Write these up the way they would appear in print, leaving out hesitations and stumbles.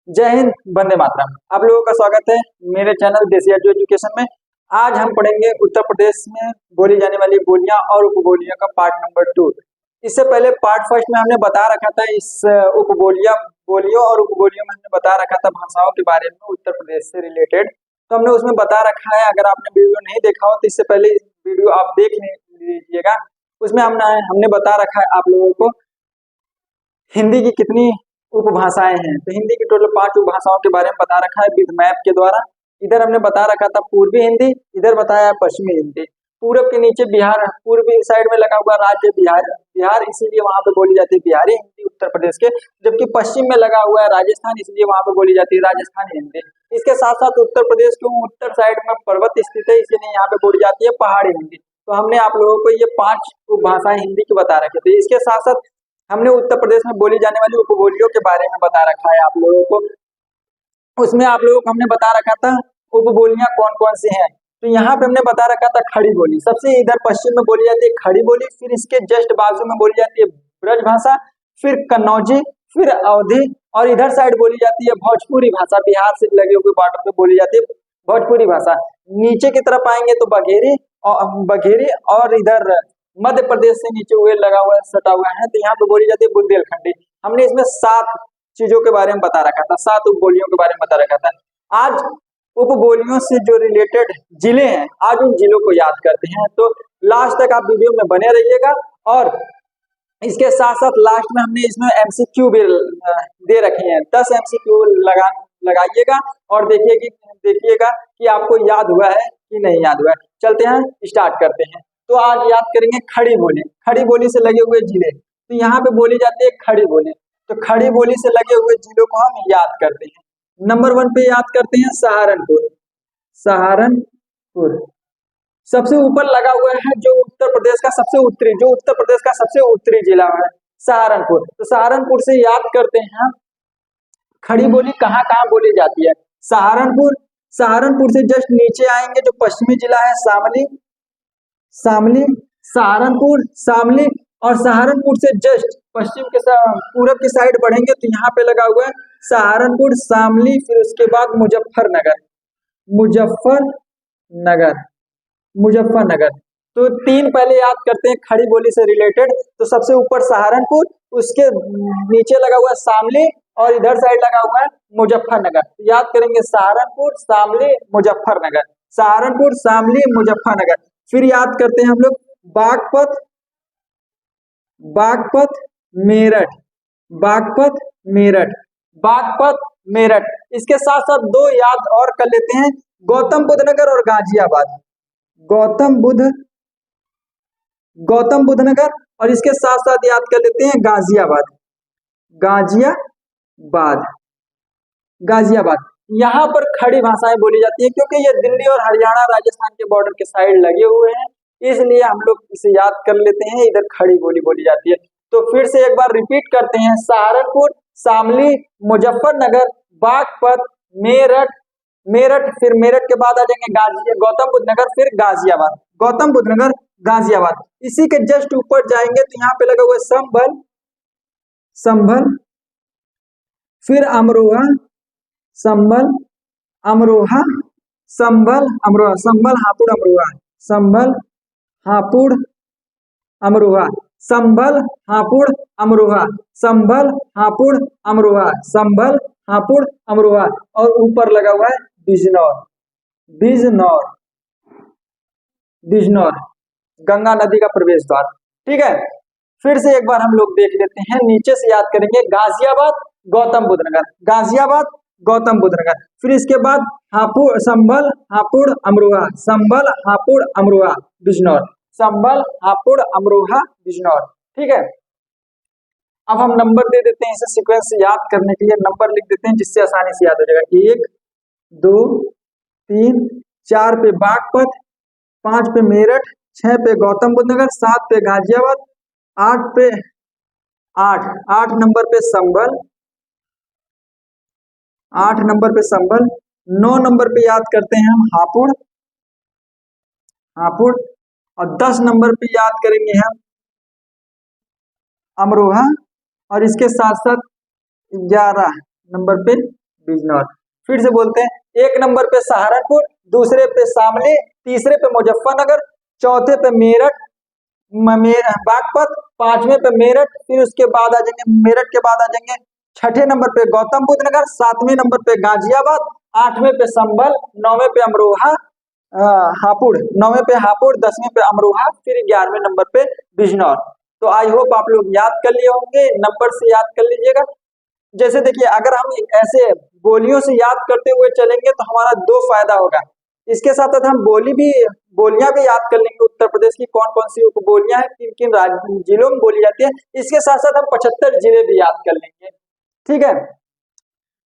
जय हिंद, वंदे मातरम। आप लोगों का स्वागत है मेरे चैनल देसी एजुकेशन में। आज हम पढ़ेंगे उत्तर प्रदेश में बोली जाने वाली बोलियां और उपबोलियों का पार्ट नंबर 2। इससे पहले पार्ट फर्स्ट में हमने बता रखा था इस बोलियों और उपबोलियों में हमने बता रखा था भाषाओं के बारे में उत्तर प्रदेश से रिलेटेड। तो हमने उसमें बता रखा है, अगर आपने वीडियो नहीं देखा हो तो इससे पहले वीडियो आप देख लीजिएगा। उसमें हमने बता रखा है आप लोगों को हिंदी की कितनी उपभाषाएं हैं। तो हिंदी की टोटल 5 उपभाषाओं के बारे में बता रखा है विद मैप के द्वारा। इधर हमने बता रखा था पूर्वी हिंदी, इधर बताया है पश्चिमी हिंदी। पूरब के नीचे बिहार, पूर्वी साइड में लगा हुआ राज्य बिहार, इसीलिए वहां पे बोली जाती है बिहारी हिंदी उत्तर प्रदेश के। जबकि पश्चिम में लगा हुआ है राजस्थान, इसलिए वहां पे बोली जाती है राजस्थानी हिंदी। इसके साथ साथ उत्तर प्रदेश के उत्तर साइड में पर्वत स्थित है, इसलिए यहाँ पे बोली जाती है पहाड़ी हिंदी। तो हमने आप लोगों को ये 5 उपभाषाएं हिंदी की बता रखे थे। इसके साथ साथ हमने उत्तर प्रदेश में बोली जाने वाली उपबोलियों के बारे में बता रखा है आप लोगों को। उसमें आप लोगों को हमने बता रखा था उपबोलियां कौन कौन सी हैं। तो यहाँ पे हमने बता रखा था खड़ी बोली, सबसे इधर पश्चिम में बोली जाती है खड़ी बोली, फिर इसके जस्ट बाजू में बोली जाती है ब्रज भाषा, फिर कन्नौजी, फिर अवधी, और इधर साइड बोली जाती है भोजपुरी भाषा। बिहार से लगे हुए बॉर्डर पे बोली जाती है भोजपुरी भाषा। नीचे की तरफ आएंगे तो बघेरी और इधर मध्य प्रदेश से नीचे हुए लगा हुआ सटा हुआ है, तो यहाँ पे बोली जाती है बुंदेलखंडी। हमने इसमें 7 चीजों के बारे में बता रखा था, 7 उपबोलियों के बारे में बता रखा था। आज उपबोलियों से जो रिलेटेड जिले हैं, आज उन जिलों को याद करते हैं। तो लास्ट तक आप वीडियो में बने रहिएगा। और इसके साथ साथ लास्ट में हमने इसमें एमसीक्यू भी दे रखे हैं। 10 एमसीक्यू लगाइएगा और देखिएगा कि आपको याद हुआ है कि नहीं याद हुआ है। चलते हैं, स्टार्ट करते हैं। तो आज याद करेंगे खड़ी बोली। खड़ी बोली से लगे हुए जिले, तो यहाँ पे बोली जाती है खड़ी बोली। तो खड़ी बोली से लगे हुए जिलों को हम याद करते हैं। नंबर 1 पे याद करते हैं सहारनपुर। सहारनपुर सबसे ऊपर लगा हुआ है, जो उत्तर प्रदेश का सबसे उत्तरी जिला है सहारनपुर। तो सहारनपुर से याद करते हैं खड़ी बोली कहाँ कहाँ बोली जाती है। सहारनपुर से जस्ट नीचे आएंगे जो पश्चिमी जिला है सहारनपुर, शामली, और सहारनपुर से जस्ट पश्चिम के पूरब की साइड बढ़ेंगे तो यहाँ पे लगा हुआ है सहारनपुर, शामली, फिर उसके बाद मुजफ्फरनगर। तो 3 पहले याद करते हैं खड़ी बोली से रिलेटेड। तो सबसे ऊपर सहारनपुर, उसके नीचे लगा हुआ है शामली, और इधर साइड लगा हुआ है मुजफ्फरनगर। तो याद करेंगे सहारनपुर, शामली, मुजफ्फरनगर, सहारनपुर, शामली, मुजफ्फरनगर। फिर याद करते हैं हम लोग बागपत, मेरठ। इसके साथ साथ 2 याद और कर लेते हैं, गौतम बुद्ध नगर और गाजियाबाद। गौतम बुद्ध नगर, और इसके साथ साथ याद कर लेते हैं गाजियाबाद। यहाँ पर खड़ी भाषाएं बोली जाती है, क्योंकि ये दिल्ली और हरियाणा राजस्थान के बॉर्डर के साइड लगे हुए हैं, इसलिए हम लोग इसे याद कर लेते हैं। इधर खड़ी बोली बोली जाती है। तो फिर से एक बार रिपीट करते हैं, सहारनपुर, शामली, मुजफ्फरनगर, बागपत, मेरठ, फिर मेरठ के बाद आ जाएंगे गौतम बुद्ध नगर, फिर गाजियाबाद। इसी के जस्ट ऊपर जाएंगे तो यहाँ पे लगा हुआ संभल, फिर अमरोहा, हापुड़, अमरोहा, और ऊपर लगा हुआ है बिजनौर, गंगा नदी का प्रवेश द्वार। ठीक है, फिर से एक बार हम लोग देख लेते हैं, नीचे से याद करेंगे गाजियाबाद, गौतम बुद्ध नगर, फिर इसके बाद संभल, हापुड़, अमरोहा, बिजनौर। ठीक है, अब हम नंबर दे देते हैं, इसे सीक्वेंस से याद करने के लिए नंबर लिख देते हैं, जिससे आसानी से याद हो जाएगा। 1 2 3 4 पे बागपत, 5 पे मेरठ, 6 पे गौतम बुद्ध नगर, 7 पे गाजियाबाद, 8 नंबर पे संभल, 9 नंबर पे याद करते हैं हम हापुड़, और 10 नंबर पे याद करेंगे हम अमरोहा, और इसके साथ साथ 11 नंबर पे बिजनौर। फिर से बोलते हैं, 1 नंबर पे सहारनपुर, दूसरे पे शामली, तीसरे पे मुजफ्फरनगर, चौथे पे मेरठ, बागपत, 5वें पे मेरठ, फिर उसके बाद आ जाएंगे मेरठ के बाद आ जाएंगे 6ठे नंबर पे गौतम बुद्ध नगर, 7वें नंबर पे गाजियाबाद, 8वें पे संभल, 9वें पे अमरोहा हापुड़, 9वें पे हापुड़, 10वें पे अमरोहा, फिर 11वें नंबर पे बिजनौर। तो आई होप आप लोग याद कर लिए होंगे, नंबर से याद कर लीजिएगा। जैसे देखिए, अगर हम ऐसे बोलियों से याद करते हुए चलेंगे तो हमारा दो फायदा होगा। इसके साथ साथ हम बोलियां भी याद कर लेंगे, उत्तर प्रदेश की कौन कौन सी उपबोलियां हैं, किन किन जिलों में बोली जाती है। इसके साथ साथ हम 75 जिले भी याद कर लेंगे। ठीक है,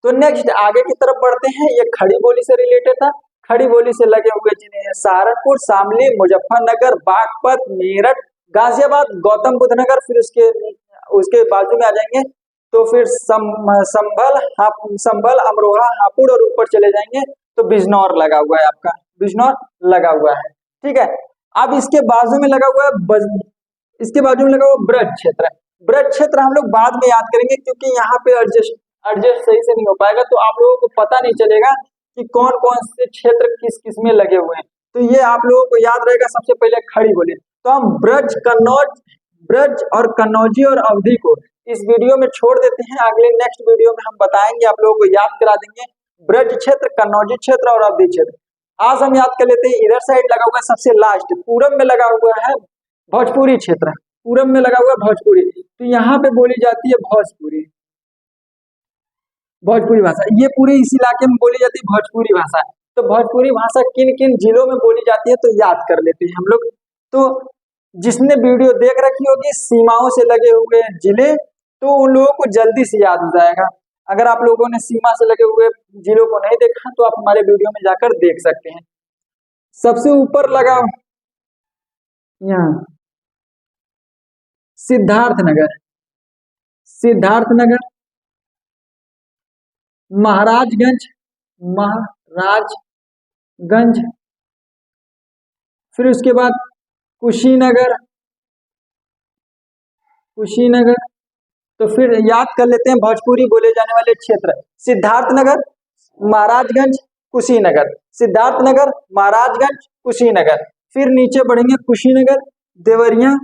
तो नेक्स्ट आगे की तरफ बढ़ते हैं। ये खड़ी बोली से रिलेटेड था। खड़ी बोली से लगे हुए जिले हैं सहारनपुर, शामली, मुजफ्फरनगर, बागपत, मेरठ, गाजियाबाद, गौतम बुद्ध नगर, फिर उसके बाजू में आ जाएंगे तो फिर संभल, अमरोहा, हापुड़ और ऊपर चले जाएंगे तो बिजनौर लगा हुआ है, आपका बिजनौर लगा हुआ है। ठीक है, अब इसके बाजू में लगा हुआ है इसके बाजू में लगा हुआ ब्रज क्षेत्र। ब्रज क्षेत्र हम लोग बाद में याद करेंगे, क्योंकि यहाँ पे एडजस्ट सही से नहीं हो पाएगा, तो आप लोगों को पता नहीं चलेगा कि कौन कौन से क्षेत्र किस किस में लगे हुए हैं। तो ये आप लोगों को याद रहेगा। सबसे पहले खड़ी बोली, तो हम ब्रज और कन्नौजी और अवधि को इस वीडियो में छोड़ देते हैं। अगले नेक्स्ट वीडियो में हम बताएंगे, आप लोगों को याद करा देंगे ब्रज क्षेत्र, कन्नौजी क्षेत्र और अवधि क्षेत्र। आज हम याद कर लेते हैं, इधर साइड लगा हुआ है सबसे लास्ट पूरब में लगा हुआ है भोजपुरी क्षेत्र। पूरब में लगा हुआ है भोजपुरी, तो यहाँ पे बोली जाती है भोजपुरी भाषा। ये पूरे इस इलाके में बोली जाती है भोजपुरी भाषा। तो भोजपुरी भाषा किन किन जिलों में बोली जाती है तो याद कर लेते हैं हम लोग। तो जिसने वीडियो देख रखी होगी सीमाओं से लगे हुए जिले, तो उन लोगों को जल्दी से याद हो जाएगा। अगर आप लोगों ने सीमा से लगे हुए जिलों को नहीं देखा तो आप हमारे वीडियो में जाकर देख सकते हैं। सबसे ऊपर लगा यहाँ सिद्धार्थनगर, महाराजगंज, फिर उसके बाद कुशीनगर। तो फिर याद कर लेते हैं भोजपुरी बोले जाने वाले क्षेत्र, सिद्धार्थनगर, महाराजगंज, कुशीनगर, सिद्धार्थनगर, महाराजगंज, कुशीनगर। फिर नीचे बढ़ेंगे कुशीनगर, देवरिया,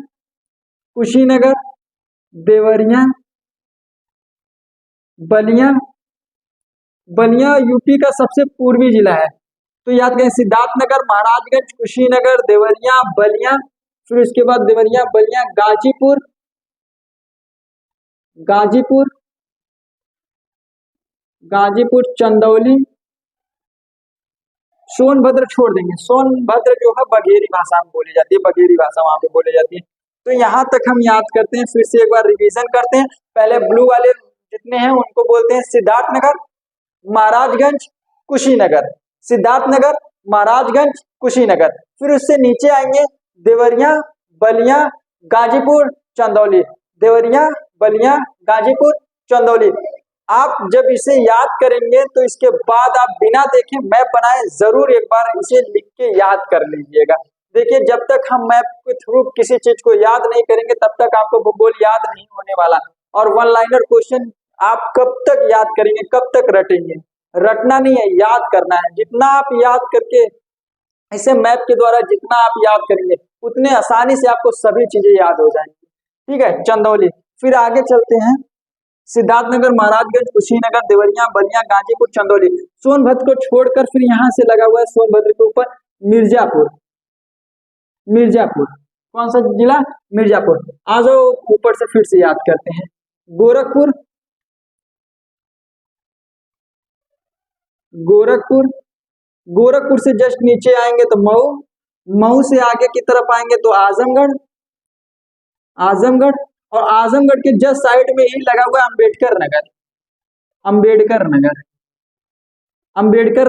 बलिया यूपी का सबसे पूर्वी जिला है। तो याद करें सिद्धार्थनगर, महाराजगंज, कुशीनगर, देवरिया, बलिया, फिर उसके बाद देवरिया, बलिया, गाजीपुर, चंदौली, सोनभद्र छोड़ देंगे। सोनभद्र जो है बघेरी भाषा में बोली जाती है, बघेरी भाषा वहां पे बोली जाती है। तो यहाँ तक हम याद करते हैं, फिर से एक बार रिवीजन करते हैं। पहले ब्लू वाले जितने हैं उनको बोलते हैं सिद्धार्थनगर, महाराजगंज, कुशीनगर, सिद्धार्थनगर, महाराजगंज, कुशीनगर। फिर उससे नीचे आएंगे देवरिया, बलिया, गाजीपुर, चंदौली, देवरिया, बलिया, गाजीपुर, चंदौली। आप जब इसे याद करेंगे तो इसके बाद आप बिना देखे मैप बनाए जरूर एक बार इसे लिख के याद कर लीजिएगा। देखिए, जब तक हम मैप के थ्रू किसी चीज को याद नहीं करेंगे तब तक आपको भूगोल याद नहीं होने वाला। और वन लाइनर क्वेश्चन आप कब तक याद करेंगे, कब तक रटेंगे? रटना नहीं है, याद करना है। जितना आप याद करके इसे मैप के द्वारा जितना आप याद करेंगे उतने आसानी से आपको सभी चीजें याद हो जाएंगी। ठीक है, चंदौली। फिर आगे चलते हैं, सिद्धार्थनगर, महाराजगंज, कुशीनगर, देवरिया, बलिया, गाजीपुर, चंदौली। सोनभद्र को छोड़कर फिर यहाँ से लगा हुआ है सोनभद्र के ऊपर मिर्जापुर। कौन सा जिला? मिर्जापुर। आ जाओ ऊपर से फिर से याद करते हैं, गोरखपुर से जस्ट नीचे आएंगे तो मऊ से आगे की तरफ आएंगे तो आजमगढ़, और आजमगढ़ के जस्ट साइड में ही लगा हुआ अम्बेडकर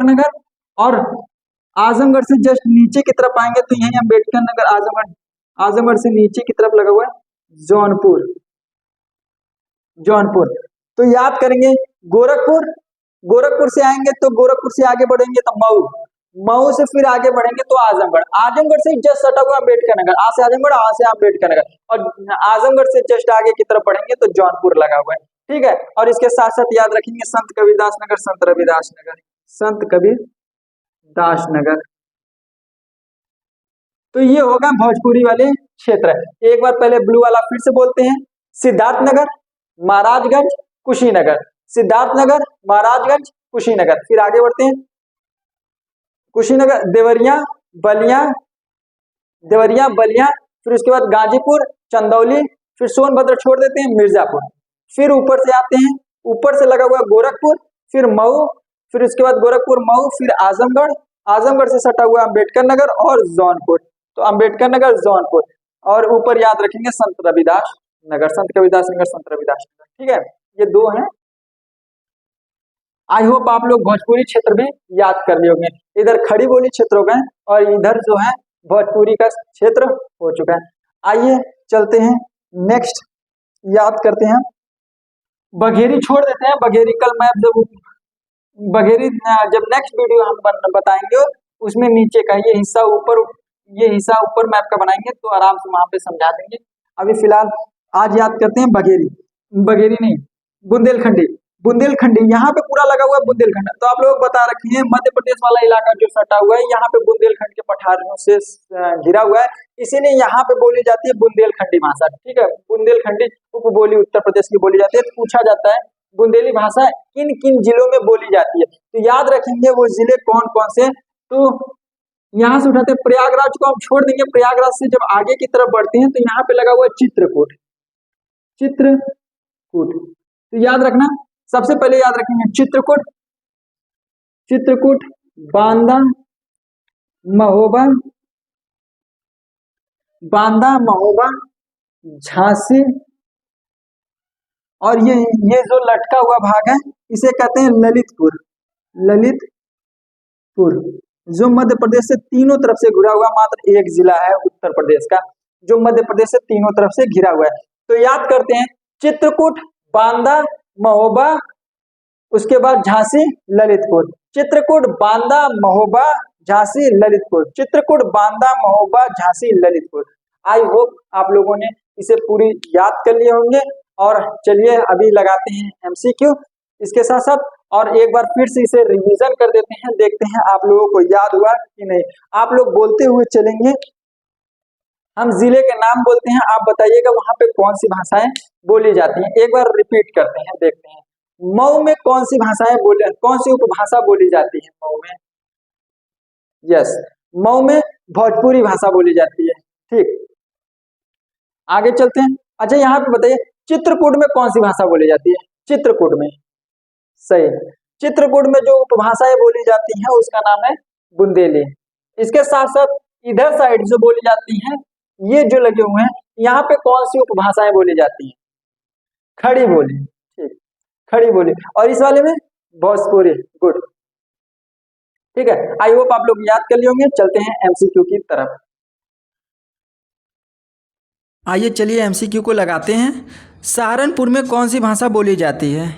नगर। और आजमगढ़ से जस्ट नीचे की तरफ आएंगे तो यही अम्बेडकर नगर, आजमगढ़ से नीचे की तरफ लगा हुआ है जौनपुर। तो याद करेंगे गोरखपुर से आएंगे तो गोरखपुर से आगे बढ़ेंगे तो मऊ से फिर आगे बढ़ेंगे तो आजमगढ़ से जस्ट सटा हुआ अम्बेडकर नगर, आ से आजमगढ़, आ से अम्बेडकर नगर। और आजमगढ़ से जस्ट आगे की तरफ बढ़ेंगे तो जौनपुर लगा हुआ है। ठीक है। और इसके साथ साथ याद रखेंगे संत कबीरदास नगर, संत रविदास नगर, संत कबीरदास नगर। तो ये होगा भोजपुरी वाले क्षेत्र। एक बार पहले ब्लू वाला फिर से बोलते हैं, सिद्धार्थनगर, महाराजगंज, कुशीनगर, सिद्धार्थनगर, महाराजगंज, कुशीनगर। फिर आगे बढ़ते हैं, कुशीनगर, देवरिया, बलिया, देवरिया, बलिया, फिर उसके बाद गाजीपुर, चंदौली, फिर सोनभद्र छोड़ देते हैं, मिर्जापुर। फिर ऊपर से आते हैं, ऊपर से लगा हुआ गोरखपुर, फिर मऊ, फिर उसके बाद गोरखपुर, मऊ, फिर आजमगढ़, आजमगढ़ से सटा हुआ अंबेडकर नगर और जौनपुर। तो अंबेडकर नगर, जौनपुर, और ऊपर याद रखेंगे संत रविदास नगर, संत कबीरदास नगर, संत रविदास नगर। ठीक है, ये दो हैं। आई होप आप लोग भोजपुरी क्षेत्र भी याद कर लिए होंगे। इधर खड़ी बोली क्षेत्र हो गए और इधर जो है भोजपुरी का क्षेत्र हो चुका है। आइए चलते हैं नेक्स्ट, याद करते हैं। बघेरी छोड़ देते हैं, बघेरी कल मैप जब बघेरी जब नेक्स्ट वीडियो हम बताएंगे उसमें नीचे का ये हिस्सा ऊपर, ये हिस्सा ऊपर मैप का बनाएंगे तो आराम से वहां पे समझा देंगे। अभी फिलहाल आज याद करते हैं बघेरी, बघेरी नहीं, बुंदेलखंडी, बुंदेलखंडी यहाँ पे पूरा लगा हुआ है बुंदेलखंड। तो आप लोग बता रखे हैं मध्य प्रदेश वाला इलाका जो सटा हुआ है यहाँ पे बुंदेलखंड के पठारियों से घिरा हुआ है, इसीलिए यहाँ पे बोली जाती है बुंदेलखंडी भाषा। ठीक है, बुंदेलखंडी उपबोली उत्तर प्रदेश की बोली जाती है। तो पूछा जाता है बुंदेली भाषा किन किन जिलों में बोली जाती है, तो याद रखेंगे वो जिले कौन कौन से। तो यहाँ से उठाते हैं प्रयागराज को हम छोड़ देंगे, प्रयागराज से जब आगे की तरफ बढ़ते हैं तो यहाँ पे लगा हुआ है चित्रकूट, चित्रकूट। तो याद रखना, सबसे पहले याद रखेंगे चित्रकूट, चित्रकूट, बांदा, महोबा, बांदा, महोबा, झांसी, और ये जो लटका हुआ भाग है इसे कहते हैं ललितपुर, ललितपुर, जो मध्य प्रदेश से तीनों तरफ से घिरा हुआ मात्र एक जिला है उत्तर प्रदेश का जो मध्य प्रदेश से तीनों तरफ से घिरा हुआ है। तो याद करते हैं चित्रकूट, बांदा, महोबा, उसके बाद झांसी, ललितपुर, चित्रकूट, बांदा, महोबा, झांसी, ललितपुर, चित्रकूट, बांदा, महोबा, झांसी, ललितपुर। आई होप आप लोगों ने इसे पूरी याद कर लिए होंगे। और चलिए अभी लगाते हैं एमसीक्यू इसके साथ साथ, और एक बार फिर से इसे रिवीजन कर देते हैं, देखते हैं आप लोगों को याद हुआ कि नहीं। आप लोग बोलते हुए चलेंगे, हम जिले के नाम बोलते हैं, आप बताइएगा वहां पे कौन सी भाषाएं बोली जाती हैं। एक बार रिपीट करते हैं, देखते हैं मऊ में कौन सी भाषाएं बोले, कौन सी उपभाषा बोली जाती है मऊ में। यस, मऊ में भोजपुरी भाषा बोली जाती है। ठीक, आगे चलते हैं। अच्छा यहाँ पे बताइए चित्रकूट में कौन सी भाषा बोली जाती है। चित्रकूट में, सही, चित्रकूट में जो उपभाषाएं बोली जाती हैं उसका नाम है बुंदेली। इसके साथ साथ इधर साइड जो बोली जाती हैं, ये जो लगे हुए हैं, यहाँ पे कौन सी उपभाषाएं बोली जाती हैं। खड़ी बोली, ठीक, खड़ी बोली। और इस वाले में भोजपुरी। गुड, ठीक है, आई होप आप लोग याद कर लिए होंगे। चलते हैं एमसीक्यू की तरफ। आइए चलिए एमसीक्यू को लगाते हैं। सहारनपुर में कौन सी भाषा बोली जाती है,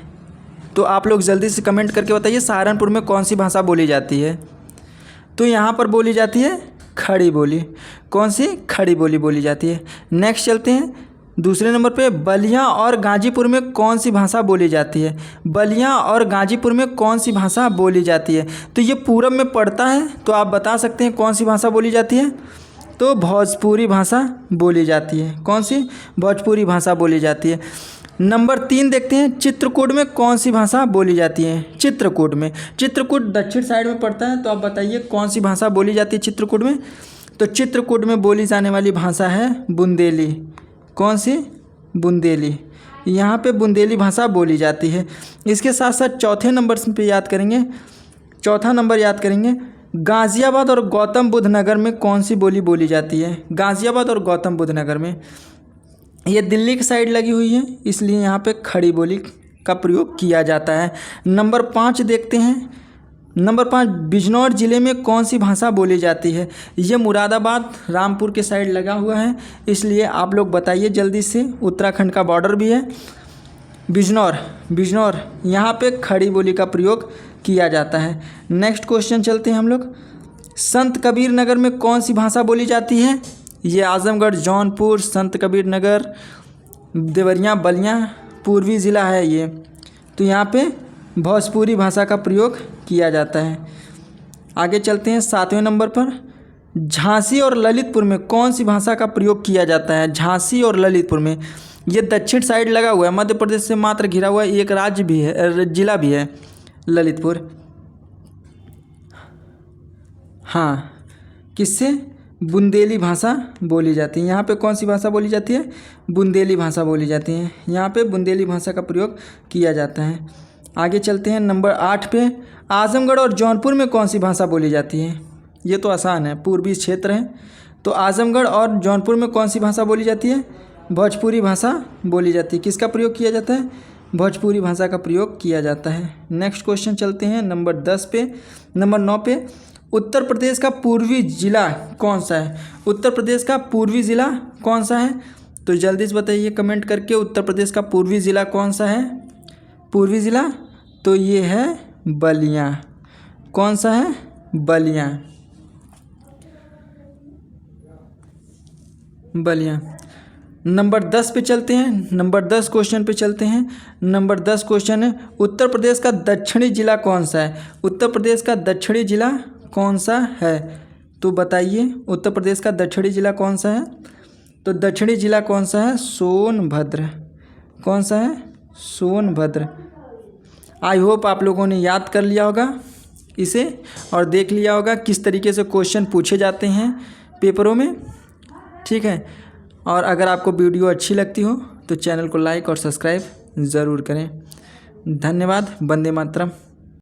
तो आप लोग जल्दी से कमेंट करके बताइए सहारनपुर में कौन सी भाषा बोली जाती है। तो यहाँ पर बोली जाती है खड़ी बोली। कौन सी? खड़ी बोली बोली जाती है। नेक्स्ट चलते हैं दूसरे नंबर पे, बलिया और गाजीपुर में कौन सी भाषा बोली जाती है। बलिया और गाजीपुर में कौन सी भाषा बोली जाती है, तो ये पूरब में पड़ता है, तो आप बता सकते हैं कौन सी भाषा बोली जाती है। तो भोजपुरी भाषा बोली जाती है। कौन सी? भोजपुरी भाषा बोली जाती है। नंबर 3 देखते हैं, चित्रकूट में कौन सी भाषा बोली जाती है। चित्रकूट में, चित्रकूट दक्षिण साइड में पड़ता है, तो आप बताइए कौन सी भाषा बोली जाती है चित्रकूट में। तो चित्रकूट में बोली जाने वाली भाषा है बुंदेली। कौन सी? बुंदेली। यहाँ पे बुंदेली भाषा बोली जाती है। इसके साथ साथ चौथे नंबर पे याद करेंगे, चौथा नंबर याद करेंगे, गाज़ियाबाद और गौतम बुद्ध नगर में कौन सी बोली बोली जाती है। गाज़ियाबाद और गौतम बुद्ध नगर में, ये दिल्ली की साइड लगी हुई है, इसलिए यहाँ पे खड़ी बोली का प्रयोग किया जाता है। नंबर 5 देखते हैं। नंबर 5, बिजनौर ज़िले में कौन सी भाषा बोली जाती है। ये मुरादाबाद रामपुर के साइड लगा हुआ है, इसलिए आप लोग बताइए जल्दी से, उत्तराखंड का बॉर्डर भी है। बिजनौर, बिजनौर यहाँ पे खड़ी बोली का प्रयोग किया जाता है। नेक्स्ट क्वेश्चन चलते हैं हम लोग। संत कबीर नगर में कौन सी भाषा बोली जाती है। ये आजमगढ़, जौनपुर, संत कबीर नगर, देवरिया, बलिया, पूर्वी ज़िला है ये। तो यहाँ पे भोजपुरी भाषा का प्रयोग किया जाता है। आगे चलते हैं 7वें नंबर पर। झांसी और ललितपुर में कौन सी भाषा का प्रयोग किया जाता है? झांसी और ललितपुर में, ये दक्षिण साइड लगा हुआ है, मध्य प्रदेश से मात्र घिरा हुआ एक राज्य भी है, जिला भी है ललितपुर। हाँ, किससे? बुंदेली भाषा बोली जाती है। यहाँ पे कौन सी भाषा बोली जाती है? बुंदेली भाषा बोली जाती है। यहाँ पे बुंदेली भाषा का प्रयोग किया जाता है। आगे चलते हैं नंबर 8 पे। आजमगढ़ और जौनपुर में कौन सी भाषा बोली जाती है? ये तो आसान है, पूर्वी क्षेत्र है। तो आजमगढ़ और जौनपुर में कौन सी भाषा बोली जाती है? भोजपुरी भाषा बोली जाती है। किसका प्रयोग किया जाता है? भोजपुरी भाषा का प्रयोग किया जाता है। नेक्स्ट क्वेश्चन चलते हैं नंबर 10 पे। नंबर 9 पे, उत्तर प्रदेश का पूर्वी ज़िला कौन सा है? उत्तर प्रदेश का पूर्वी ज़िला कौन सा है? तो जल्दी से बताइए कमेंट करके, उत्तर प्रदेश का पूर्वी ज़िला कौन सा है? पूर्वी ज़िला तो ये है बलिया। कौन सा है? बलिया। बलिया। नंबर 10 पे चलते हैं। नंबर 10 क्वेश्चन पे चलते हैं। नंबर 10 क्वेश्चन है, उत्तर प्रदेश का दक्षिणी जिला कौन सा है? उत्तर प्रदेश का दक्षिणी जिला कौन सा है? तो बताइए उत्तर प्रदेश का दक्षिणी जिला कौन सा है? तो दक्षिणी जिला कौन सा है? सोनभद्र। कौन सा है? सोनभद्र। आई होप आप लोगों ने याद कर लिया होगा इसे और देख लिया होगा किस तरीके से क्वेश्चन पूछे जाते हैं पेपरों में। ठीक है, और अगर आपको वीडियो अच्छी लगती हो तो चैनल को लाइक और सब्सक्राइब ज़रूर करें। धन्यवाद। वंदे मातरम।